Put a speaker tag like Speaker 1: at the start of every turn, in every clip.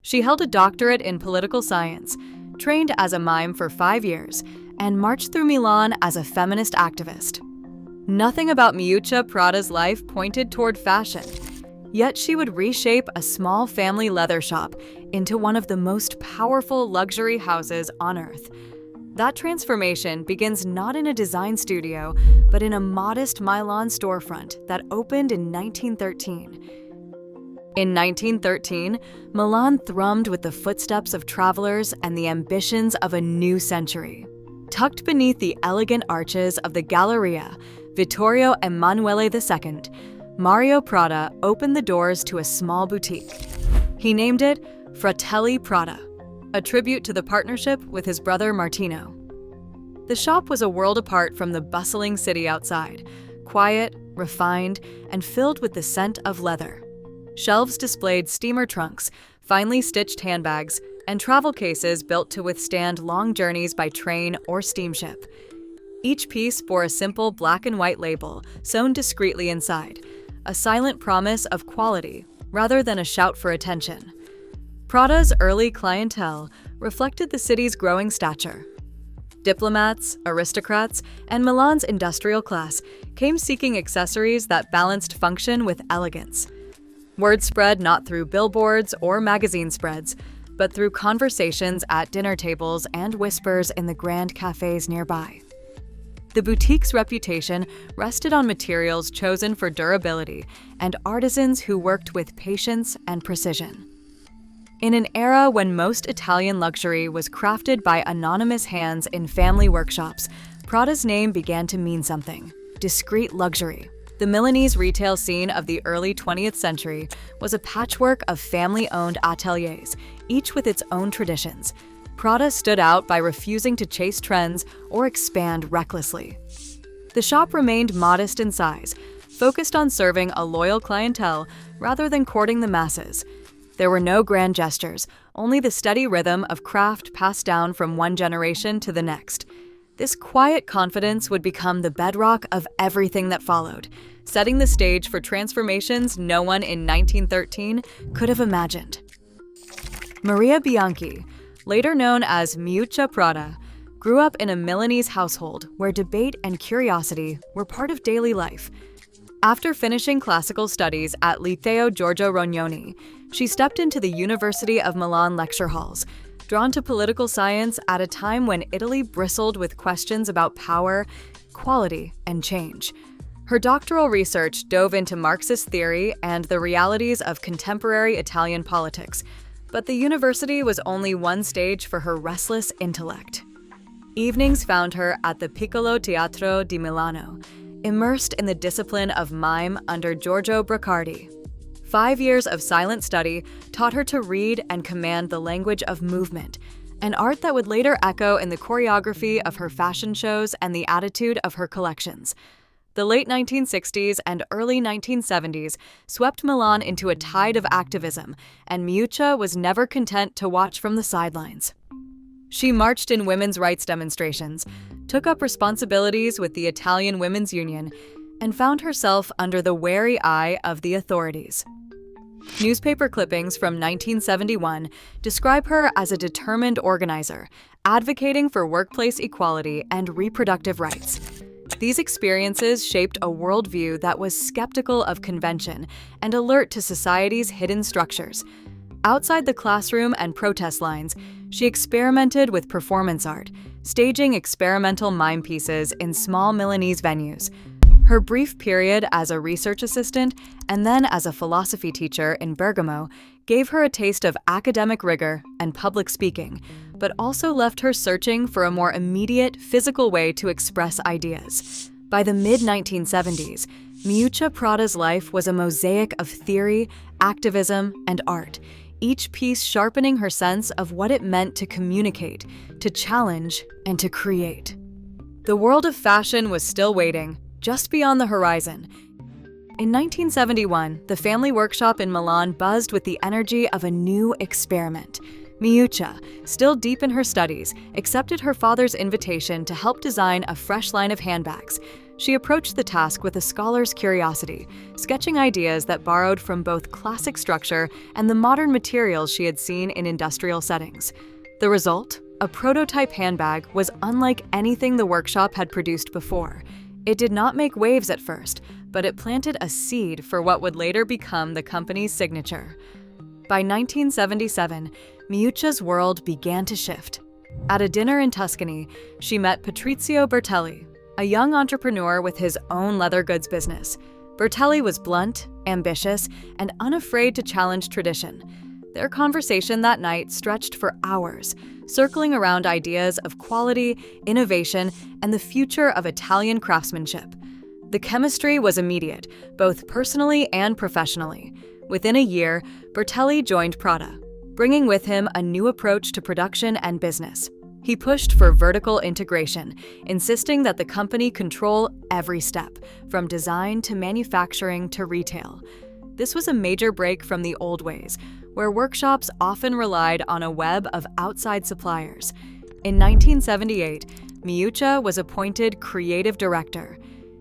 Speaker 1: She held a doctorate in political science, trained as a mime for 5 years, and marched through Milan as a feminist activist. Nothing about Miuccia Prada's life pointed toward fashion, yet she would reshape a small family leather shop into one of the most powerful luxury houses on earth. That transformation begins not in a design studio, but in a modest Milan storefront that opened in 1913. In 1913, Milan thrummed with the footsteps of travelers and the ambitions of a new century. Tucked beneath the elegant arches of the Galleria Vittorio Emanuele II, Mario Prada opened the doors to a small boutique. He named it Fratelli Prada, a tribute to the partnership with his brother Martino. The shop was a world apart from the bustling city outside, quiet, refined, and filled with the scent of leather. Shelves displayed steamer trunks, finely stitched handbags, and travel cases built to withstand long journeys by train or steamship. Each piece bore a simple black and white label sewn discreetly inside, a silent promise of quality rather than a shout for attention. Prada's early clientele reflected the city's growing stature. Diplomats, aristocrats, and Milan's industrial class came seeking accessories that balanced function with elegance. Word spread not through billboards or magazine spreads, but through conversations at dinner tables and whispers in the grand cafes nearby. The boutique's reputation rested on materials chosen for durability and artisans who worked with patience and precision. In an era when most Italian luxury was crafted by anonymous hands in family workshops, Prada's name began to mean something: discreet luxury. The Milanese retail scene of the early 20th century was a patchwork of family-owned ateliers, each with its own traditions. Prada stood out by refusing to chase trends or expand recklessly. The shop remained modest in size, focused on serving a loyal clientele rather than courting the masses. There were no grand gestures, only the steady rhythm of craft passed down from one generation to the next. This quiet confidence would become the bedrock of everything that followed, setting the stage for transformations no one in 1913 could have imagined. Maria Bianchi, later known as Miuccia Prada, grew up in a Milanese household where debate and curiosity were part of daily life. After finishing classical studies at Liceo Giorgio Rognoni, she stepped into the University of Milan lecture halls, drawn to political science at a time when Italy bristled with questions about power, quality, and change. Her doctoral research dove into Marxist theory and the realities of contemporary Italian politics, but the university was only one stage for her restless intellect. Evenings found her at the Piccolo Teatro di Milano, immersed in the discipline of mime under Giorgio Braccardi. 5 years of silent study taught her to read and command the language of movement, an art that would later echo in the choreography of her fashion shows and the attitude of her collections. The late 1960s and early 1970s swept Milan into a tide of activism, and Miuccia was never content to watch from the sidelines. She marched in women's rights demonstrations, took up responsibilities with the Italian Women's Union, and found herself under the wary eye of the authorities. Newspaper clippings from 1971 describe her as a determined organizer, advocating for workplace equality and reproductive rights. These experiences shaped a worldview that was skeptical of convention and alert to society's hidden structures. Outside the classroom and protest lines, she experimented with performance art, staging experimental mime pieces in small Milanese venues. Her brief period as a research assistant and then as a philosophy teacher in Bergamo gave her a taste of academic rigor and public speaking, but also left her searching for a more immediate, physical way to express ideas. By the mid-1970s, Miuccia Prada's life was a mosaic of theory, activism, and art, each piece sharpening her sense of what it meant to communicate, to challenge, and to create. The world of fashion was still waiting, just beyond the horizon. In 1971, the family workshop in Milan buzzed with the energy of a new experiment. Miuccia, still deep in her studies, accepted her father's invitation to help design a fresh line of handbags. She approached the task with a scholar's curiosity, sketching ideas that borrowed from both classic structure and the modern materials she had seen in industrial settings. The result? A prototype handbag was unlike anything the workshop had produced before. It did not make waves at first, but it planted a seed for what would later become the company's signature. By 1977, Miuccia's world began to shift. At a dinner in Tuscany, she met Patrizio Bertelli, a young entrepreneur with his own leather goods business. Bertelli was blunt, ambitious, and unafraid to challenge tradition. Their conversation that night stretched for hours, circling around ideas of quality, innovation, and the future of Italian craftsmanship. The chemistry was immediate, both personally and professionally. Within a year, Bertelli joined Prada, bringing with him a new approach to production and business. He pushed for vertical integration, insisting that the company control every step, from design to manufacturing to retail. This was a major break from the old ways, where workshops often relied on a web of outside suppliers. In 1978, Miuccia was appointed creative director.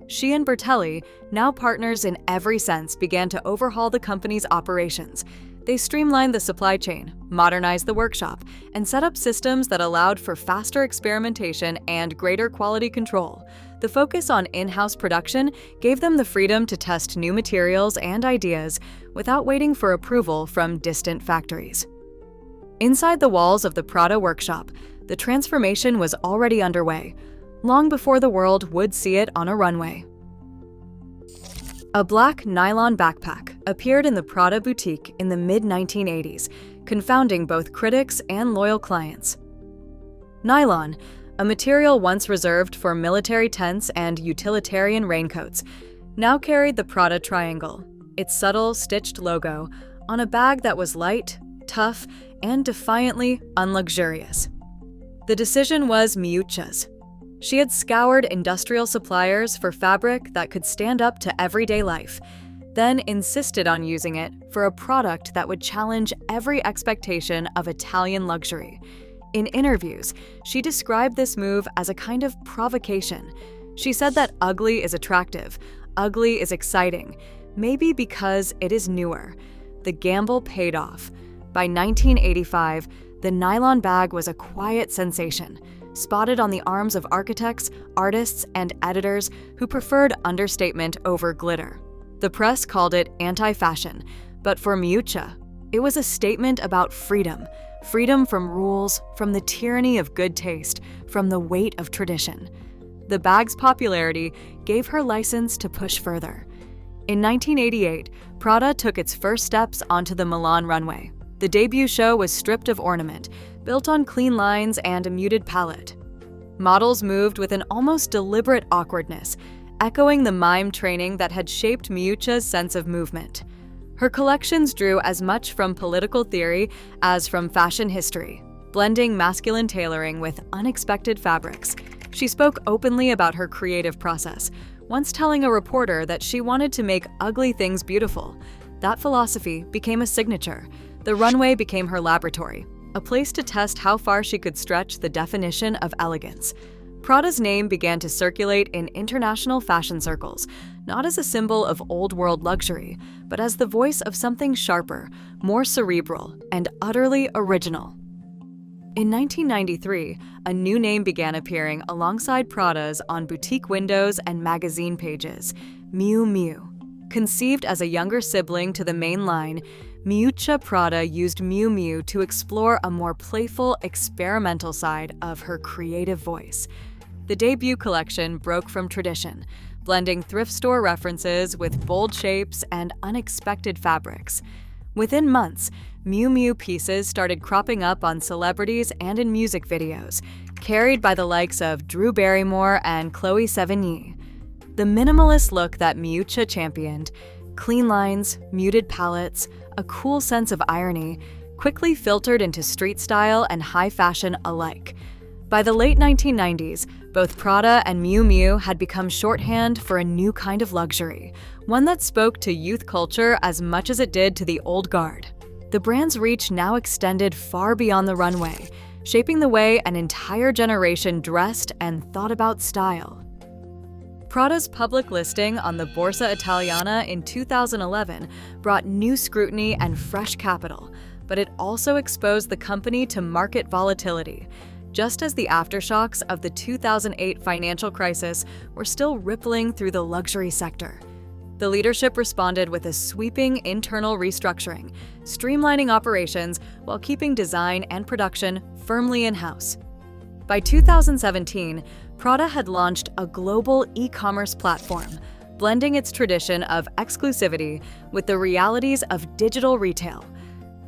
Speaker 1: She and Bertelli, now partners in every sense, began to overhaul the company's operations. They streamlined the supply chain, modernized the workshop, and set up systems that allowed for faster experimentation and greater quality control. The focus on in-house production gave them the freedom to test new materials and ideas without waiting for approval from distant factories. Inside the walls of the Prada workshop, the transformation was already underway, long before the world would see it on a runway. A black nylon backpack appeared in the Prada boutique in the mid-1980s, confounding both critics and loyal clients. Nylon, a material once reserved for military tents and utilitarian raincoats, now carried the Prada triangle, its subtle, stitched logo, on a bag that was light, tough, and defiantly unluxurious. The decision was Miuccia's. She had scoured industrial suppliers for fabric that could stand up to everyday life, then insisted on using it for a product that would challenge every expectation of Italian luxury. In interviews, she described this move as a kind of provocation. She said that ugly is attractive, ugly is exciting, maybe because it is newer. The gamble paid off. By 1985, the nylon bag was a quiet sensation, spotted on the arms of architects, artists, and editors who preferred understatement over glitter. The press called it anti-fashion, but for Miuccia, it was a statement about freedom. Freedom from rules, from the tyranny of good taste, from the weight of tradition. The bag's popularity gave her license to push further. In 1988, Prada took its first steps onto the Milan runway. The debut show was stripped of ornament, built on clean lines and a muted palette. Models moved with an almost deliberate awkwardness, echoing the mime training that had shaped Miuccia's sense of movement. Her collections drew as much from political theory as from fashion history, blending masculine tailoring with unexpected fabrics. She spoke openly about her creative process, once telling a reporter that she wanted to make ugly things beautiful. That philosophy became a signature. The runway became her laboratory, a place to test how far she could stretch the definition of elegance. Prada's name began to circulate in international fashion circles, not as a symbol of old-world luxury, but as the voice of something sharper, more cerebral, and utterly original. In 1993, a new name began appearing alongside Prada's on boutique windows and magazine pages: Miu Miu. Conceived as a younger sibling to the main line, Miuccia Prada used Miu Miu to explore a more playful, experimental side of her creative voice. The debut collection broke from tradition, blending thrift store references with bold shapes and unexpected fabrics. Within months, Miu Miu pieces started cropping up on celebrities and in music videos, carried by the likes of Drew Barrymore and Chloe Sevigny. The minimalist look that Miuccia championed, clean lines, muted palettes, a cool sense of irony, quickly filtered into street style and high fashion alike. By the late 1990s, both Prada and Miu Miu had become shorthand for a new kind of luxury, one that spoke to youth culture as much as it did to the old guard. The brand's reach now extended far beyond the runway, shaping the way an entire generation dressed and thought about style. Prada's public listing on the Borsa Italiana in 2011 brought new scrutiny and fresh capital, but it also exposed the company to market volatility, just as the aftershocks of the 2008 financial crisis were still rippling through the luxury sector. The leadership responded with a sweeping internal restructuring, streamlining operations while keeping design and production firmly in-house. By 2017, Prada had launched a global e-commerce platform, blending its tradition of exclusivity with the realities of digital retail.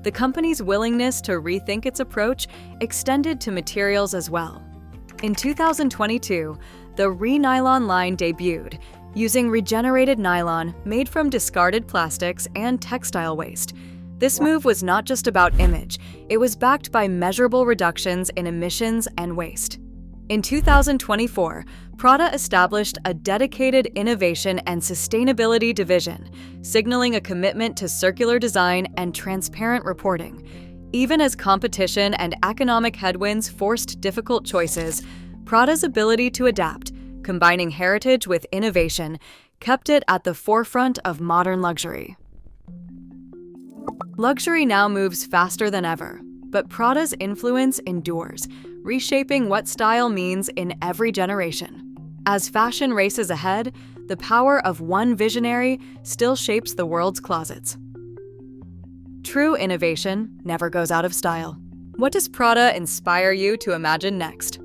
Speaker 1: The company's willingness to rethink its approach extended to materials as well. In 2022, the Re-Nylon line debuted, using regenerated nylon made from discarded plastics and textile waste. This move was not just about image, it was backed by measurable reductions in emissions and waste. In 2024, Prada established a dedicated innovation and sustainability division, signaling a commitment to circular design and transparent reporting. Even as competition and economic headwinds forced difficult choices, Prada's ability to adapt, combining heritage with innovation, kept it at the forefront of modern luxury. Luxury now moves faster than ever, but Prada's influence endures, reshaping what style means in every generation. As fashion races ahead, the power of one visionary still shapes the world's closets. True innovation never goes out of style. What does Prada inspire you to imagine next?